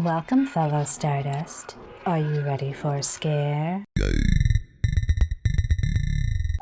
Welcome, fellow Stardust. Are you ready for a scare?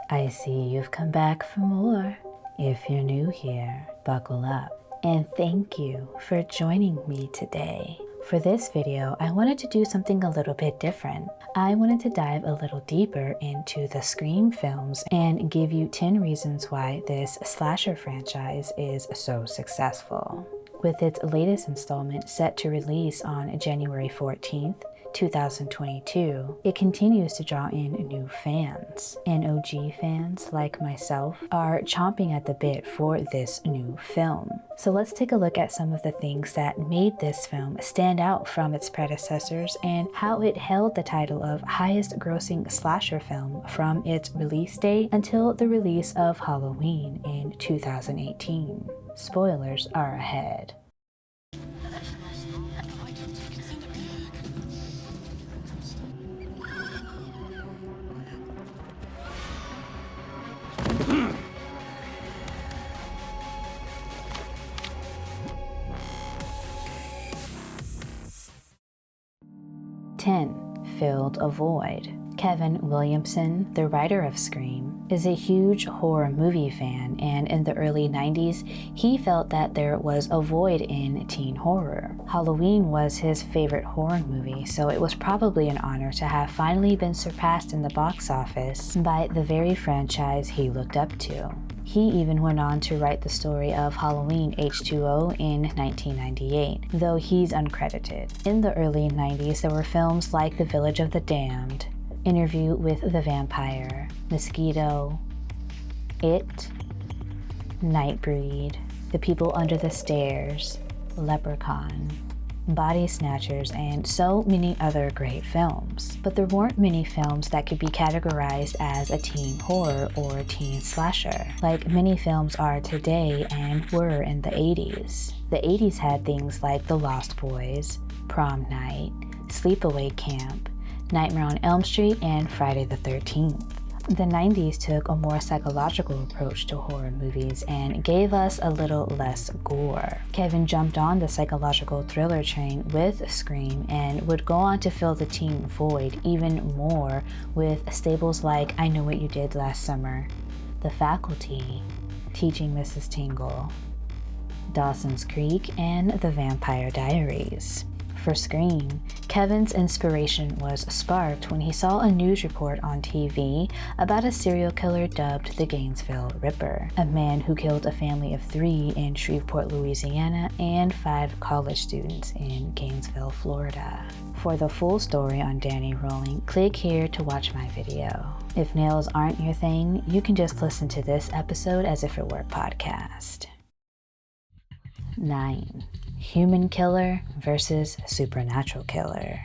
I see you've come back for more. If you're new here, buckle up. And thank you for joining me today. For this video, I wanted to do something a little bit different. I wanted to dive a little deeper into the Scream films and give you 10 reasons why this slasher franchise is so successful. With its latest installment set to release on January 14th, 2022, it continues to draw in new fans, and OG fans like myself are chomping at the bit for this new film. So let's take a look at some of the things that made this film stand out from its predecessors and how it held the title of highest grossing slasher film from its release date until the release of Halloween in 2018. Spoilers are ahead. Filled a void. Kevin Williamson, the writer of Scream, is a huge horror movie fan, and in the early 90s, he felt that there was a void in teen horror. Halloween was his favorite horror movie, so it was probably an honor to have finally been surpassed in the box office by the very franchise he looked up to. He even went on to write the story of Halloween H2O in 1998, though he's uncredited. In the early 90s, there were films like The Village of the Damned, Interview with the Vampire, Mosquito, It, Nightbreed, The People Under the Stairs, Leprechaun, Body Snatchers, and so many other great films. But there weren't many films that could be categorized as a teen horror or a teen slasher, like many films are today and were in the 80s. The 80s had things like The Lost Boys, Prom Night, Sleepaway Camp, Nightmare on Elm Street, and Friday the 13th. The 90s took a more psychological approach to horror movies and gave us a little less gore. Kevin jumped on the psychological thriller train with Scream and would go on to fill the teen void even more with staples like I Know What You Did Last Summer, The Faculty, Teaching Mrs. Tingle, Dawson's Creek, and The Vampire Diaries. For Scream, Kevin's inspiration was sparked when he saw a news report on TV about a serial killer dubbed the Gainesville Ripper, a man who killed a family of 3 in Shreveport, Louisiana, and 5 college students in Gainesville, Florida. For the full story on Danny Rolling, click here to watch my video. If nails aren't your thing, you can just listen to this episode as if it were a podcast. 9. Human killer versus supernatural killer.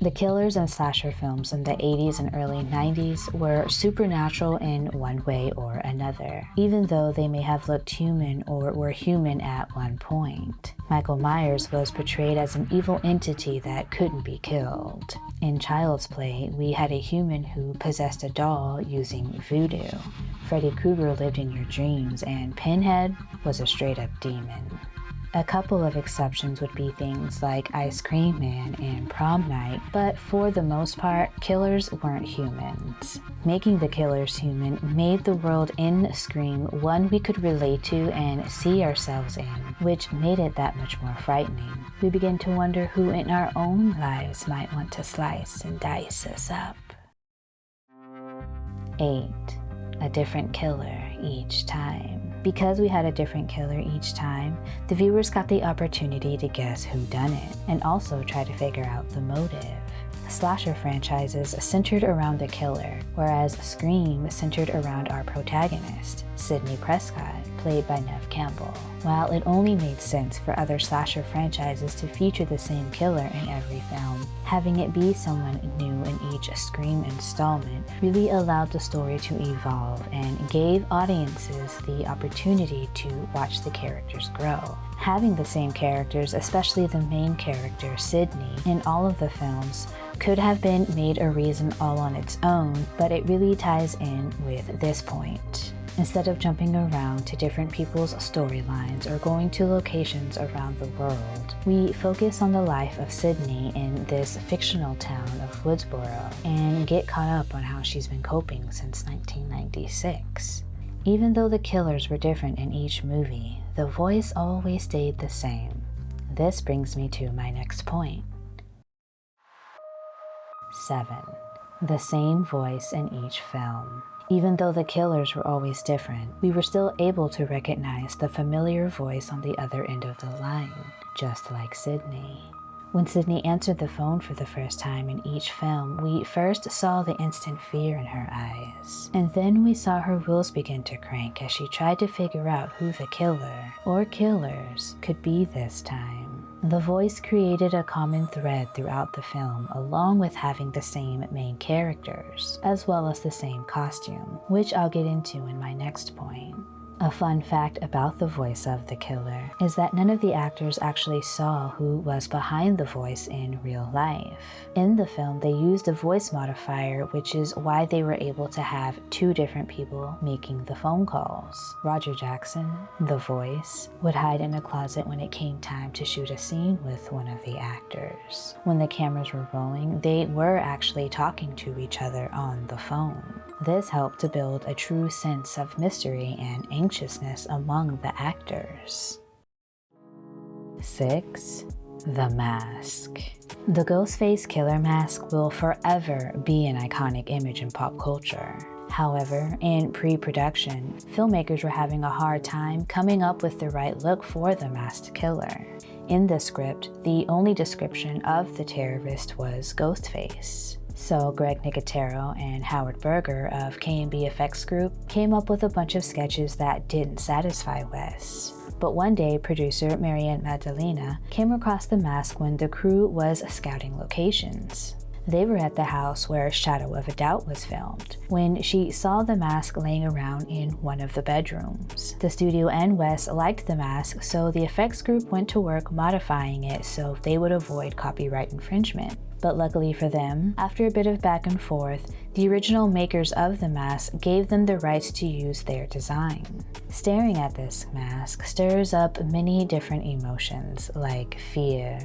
The killers in slasher films in the 80s and early 90s were supernatural in one way or another, even though they may have looked human or were human at one point. Michael Myers was portrayed as an evil entity that couldn't be killed. In Child's Play, we had a human who possessed a doll using voodoo. Freddy Krueger lived in your dreams, and Pinhead was a straight-up demon. A couple of exceptions would be things like Ice Cream Man and Prom Night, but for the most part, killers weren't humans. Making the killers human made the world in Scream one we could relate to and see ourselves in, which made it that much more frightening. We begin to wonder who in our own lives might want to slice and dice us up. 8. A different killer each time. Because we had a different killer each time, the viewers got the opportunity to guess who done it, and also try to figure out the motive. Slasher franchises centered around the killer, whereas Scream centered around our protagonist, Sidney Prescott, played by Neve Campbell. While it only made sense for other slasher franchises to feature the same killer in every film, having it be someone new in each Scream installment really allowed the story to evolve and gave audiences the opportunity to watch the characters grow. Having the same characters, especially the main character, Sidney, in all of the films could have been made a reason all on its own, but it really ties in with this point. Instead of jumping around to different people's storylines or going to locations around the world, we focus on the life of Sydney in this fictional town of Woodsboro and get caught up on how she's been coping since 1996. Even though the killers were different in each movie, the voice always stayed the same. This brings me to my next point. 7. The same voice in each film. Even though the killers were always different, we were still able to recognize the familiar voice on the other end of the line, just like Sydney. When Sydney answered the phone for the first time in each film, we first saw the instant fear in her eyes. And then we saw her wheels begin to crank as she tried to figure out who the killer, or killers, could be this time. The voice created a common thread throughout the film, along with having the same main characters, as well as the same costume, which I'll get into in my next point. A fun fact about the voice of the killer is that none of the actors actually saw who was behind the voice in real life. In the film, they used a voice modifier, which is why they were able to have 2 different people making the phone calls. Roger Jackson, the voice, would hide in a closet when it came time to shoot a scene with one of the actors. When the cameras were rolling, they were actually talking to each other on the phone. This helped to build a true sense of mystery and anxiousness among the actors. 6. The mask. The Ghostface killer mask will forever be an iconic image in pop culture. However, in pre-production, filmmakers were having a hard time coming up with the right look for the masked killer. In the script, the only description of the terrorist was Ghostface. So Greg Nicotero and Howard Berger of K&B Effects Group came up with a bunch of sketches that didn't satisfy Wes. But one day, producer Marianne Magdalena came across the mask when the crew was scouting locations. They were at the house where Shadow of a Doubt was filmed, when she saw the mask laying around in one of the bedrooms. The studio and Wes liked the mask, so the effects group went to work modifying it so they would avoid copyright infringement. But luckily for them, after a bit of back and forth, the original makers of the mask gave them the rights to use their design. Staring at this mask stirs up many different emotions like fear,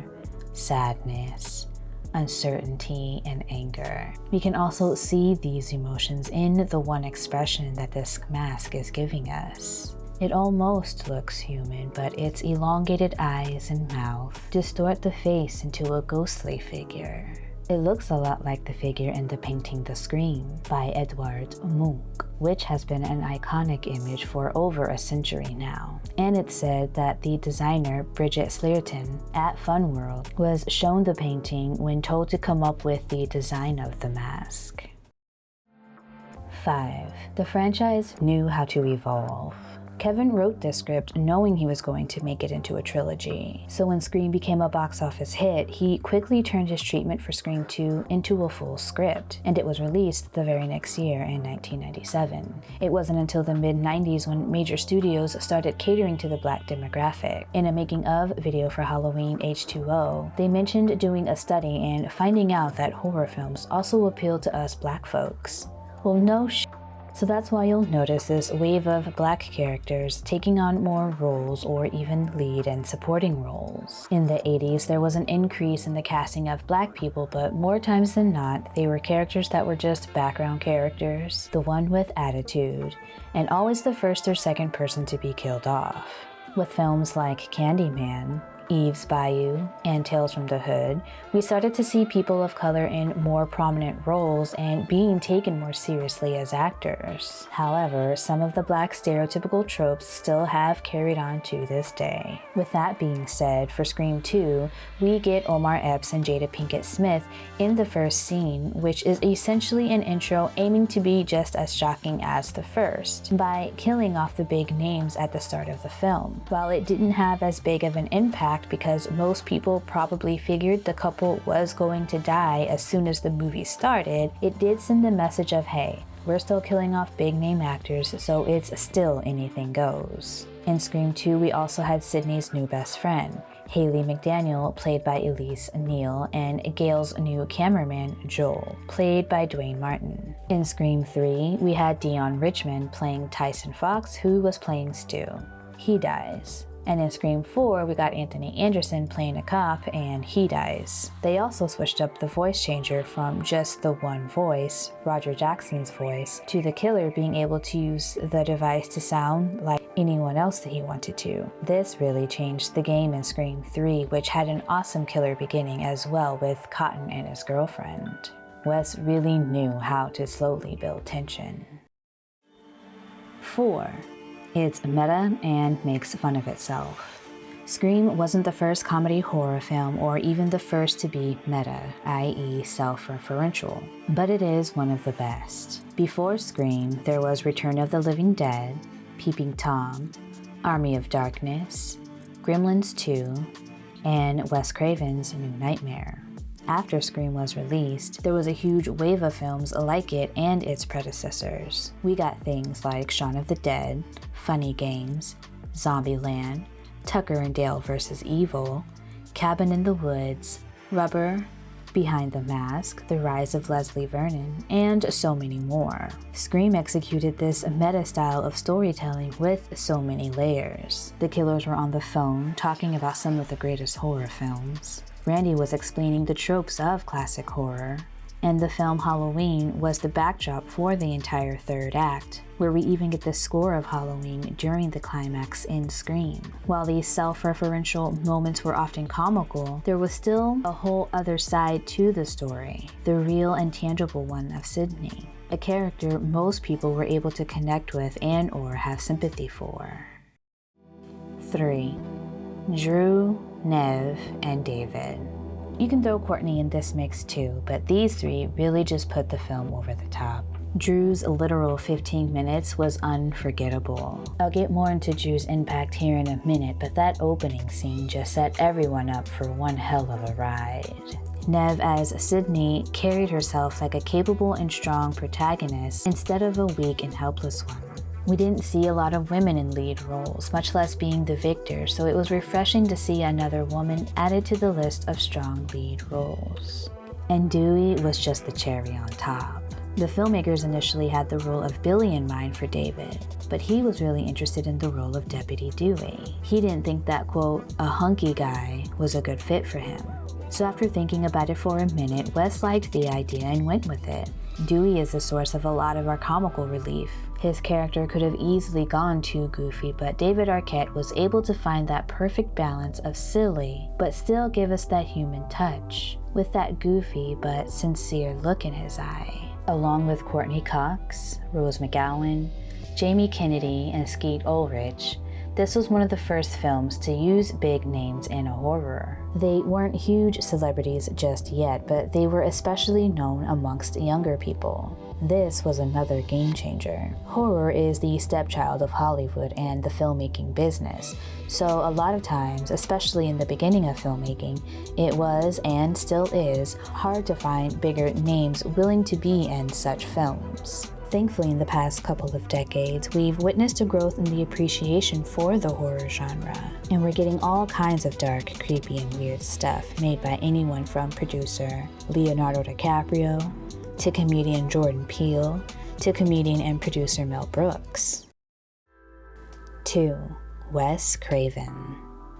sadness, uncertainty, and anger. We can also see these emotions in the one expression that this mask is giving us. It almost looks human, but its elongated eyes and mouth distort the face into a ghostly figure. It looks a lot like the figure in the painting The Scream by Edvard Munch, which has been an iconic image for over a century now. And it's said that the designer Bridget Slearton at Fun World was shown the painting when told to come up with the design of the mask. 5. The franchise knew how to evolve. Kevin wrote this script knowing he was going to make it into a trilogy. So when Scream became a box office hit, he quickly turned his treatment for Scream 2 into a full script, and it was released the very next year in 1997. It wasn't until the mid-90s when major studios started catering to the Black demographic. In a making of video for Halloween H2O, they mentioned doing a study and finding out that horror films also appealed to us Black folks. Well, no sh*. So that's why you'll notice this wave of Black characters taking on more roles or even lead and supporting roles. In the 80s, there was an increase in the casting of Black people, but more times than not, they were characters that were just background characters, the one with attitude, and always the first or second person to be killed off. With films like Candyman, Eve's Bayou, and Tales from the Hood, we started to see people of color in more prominent roles and being taken more seriously as actors. However, some of the Black stereotypical tropes still have carried on to this day. With that being said, for Scream 2, we get Omar Epps and Jada Pinkett Smith in the first scene, which is essentially an intro aiming to be just as shocking as the first, by killing off the big names at the start of the film. While it didn't have as big of an impact because most people probably figured the couple was going to die as soon as the movie started, it did send the message of, hey, we're still killing off big name actors, so it's still anything goes. In Scream 2, we also had Sydney's new best friend. Haley McDaniel, played by Elise Neal, and Gail's new cameraman, Joel, played by Dwayne Martin. In Scream 3, we had Dion Richmond playing Tyson Fox, who was playing Stu. He dies. And in Scream 4, we got Anthony Anderson playing a cop, and he dies. They also switched up the voice changer from just the one voice, Roger Jackson's voice, to the killer being able to use the device to sound like anyone else that he wanted to. This really changed the game in Scream 3, which had an awesome killer beginning as well with Cotton and his girlfriend. Wes really knew how to slowly build tension. 4. It's meta and makes fun of itself. Scream wasn't the first comedy horror film or even the first to be meta, i.e. self-referential, but it is one of the best. Before Scream, there was Return of the Living Dead, Peeping Tom, Army of Darkness, Gremlins 2, and Wes Craven's New Nightmare. After Scream was released, there was a huge wave of films like it and its predecessors. We got things like Shaun of the Dead, Funny Games, Zombieland, Tucker and Dale vs. Evil, Cabin in the Woods, Rubber, Behind the Mask, The Rise of Leslie Vernon, and so many more. Scream executed this meta style of storytelling with so many layers. The killers were on the phone talking about some of the greatest horror films. Randy was explaining the tropes of classic horror, and the film Halloween was the backdrop for the entire third act, where we even get the score of Halloween during the climax in Scream. While these self-referential moments were often comical, there was still a whole other side to the story, the real and tangible one of Sidney, a character most people were able to connect with and or have sympathy for. 3. Drew, Neve, and David. You can throw Courtney in this mix too, but these three really just put the film over the top. Drew's literal 15 minutes was unforgettable. I'll get more into Drew's impact here in a minute, but that opening scene just set everyone up for one hell of a ride. Neve as Sidney carried herself like a capable and strong protagonist instead of a weak and helpless one. We didn't see a lot of women in lead roles, much less being the victor, so it was refreshing to see another woman added to the list of strong lead roles. And Dewey was just the cherry on top. The filmmakers initially had the role of Billy in mind for David, but he was really interested in the role of Deputy Dewey. He didn't think that, quote, a hunky guy was a good fit for him. So after thinking about it for a minute, Wes liked the idea and went with it. Dewey is the source of a lot of our comical relief. His character could have easily gone too goofy, but David Arquette was able to find that perfect balance of silly, but still give us that human touch, with that goofy but sincere look in his eye. Along with Courtney Cox, Rose McGowan, Jamie Kennedy, and Skeet Ulrich, this was one of the first films to use big names in a horror. They weren't huge celebrities just yet, but they were especially known amongst younger people. This was another game changer. Horror is the stepchild of Hollywood and the filmmaking business, so a lot of times, especially in the beginning of filmmaking, it was, and still is, hard to find bigger names willing to be in such films. Thankfully, in the past couple of decades, we've witnessed a growth in the appreciation for the horror genre, and we're getting all kinds of dark, creepy, and weird stuff made by anyone from producer Leonardo DiCaprio, to comedian Jordan Peele, to comedian and producer Mel Brooks. 2. Wes Craven.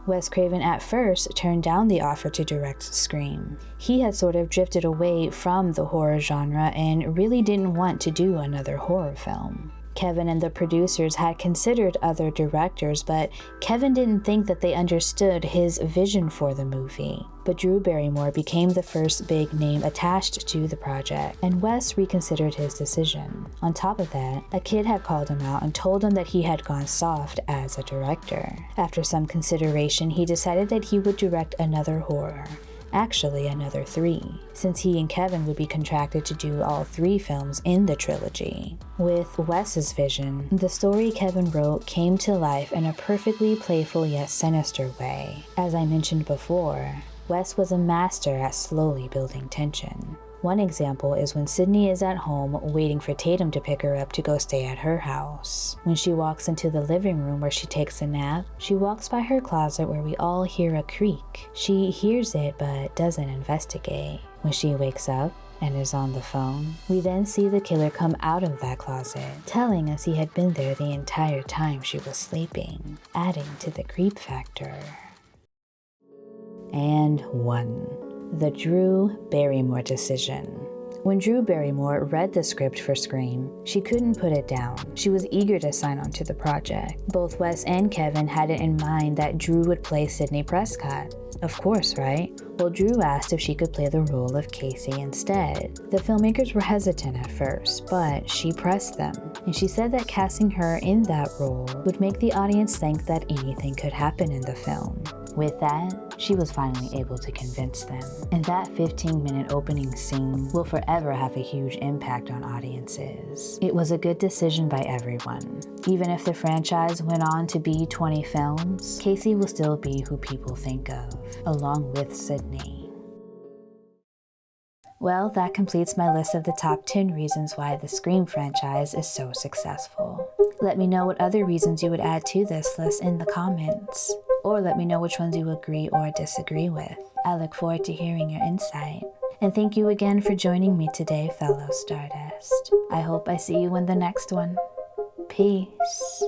Wes Craven at first turned down the offer to direct Scream. He had sort of drifted away from the horror genre and really didn't want to do another horror film. Kevin and the producers had considered other directors, but Kevin didn't think that they understood his vision for the movie. But Drew Barrymore became the first big name attached to the project, and Wes reconsidered his decision. On top of that, a kid had called him out and told him that he had gone soft as a director. After some consideration, he decided that he would direct another horror. Actually, another 3, since he and Kevin would be contracted to do all 3 films in the trilogy. With Wes's vision, the story Kevin wrote came to life in a perfectly playful yet sinister way. As I mentioned before, Wes was a master at slowly building tension. One example is when Sydney is at home waiting for Tatum to pick her up to go stay at her house. When she walks into the living room where she takes a nap, she walks by her closet where we all hear a creak. She hears it but doesn't investigate. When she wakes up and is on the phone, we then see the killer come out of that closet, telling us he had been there the entire time she was sleeping, adding to the creep factor. And 1. The Drew Barrymore decision. When Drew Barrymore read the script for Scream, she couldn't put it down. She was eager to sign on to the project. Both Wes and Kevin had it in mind that Drew would play Sidney Prescott. Of course, right? Well, Drew asked if she could play the role of Casey instead. The filmmakers were hesitant at first, but she pressed them, and she said that casting her in that role would make the audience think that anything could happen in the film. With that, she was finally able to convince them. And that 15-minute opening scene will forever have a huge impact on audiences. It was a good decision by everyone. Even if the franchise went on to be 20 films, Casey will still be who people think of, along with Sydney. Well, that completes my list of the top 10 reasons why the Scream franchise is so successful. Let me know what other reasons you would add to this list in the comments, or let me know which ones you agree or disagree with. I look forward to hearing your insight. And thank you again for joining me today, fellow Stardust. I hope I see you in the next one. Peace.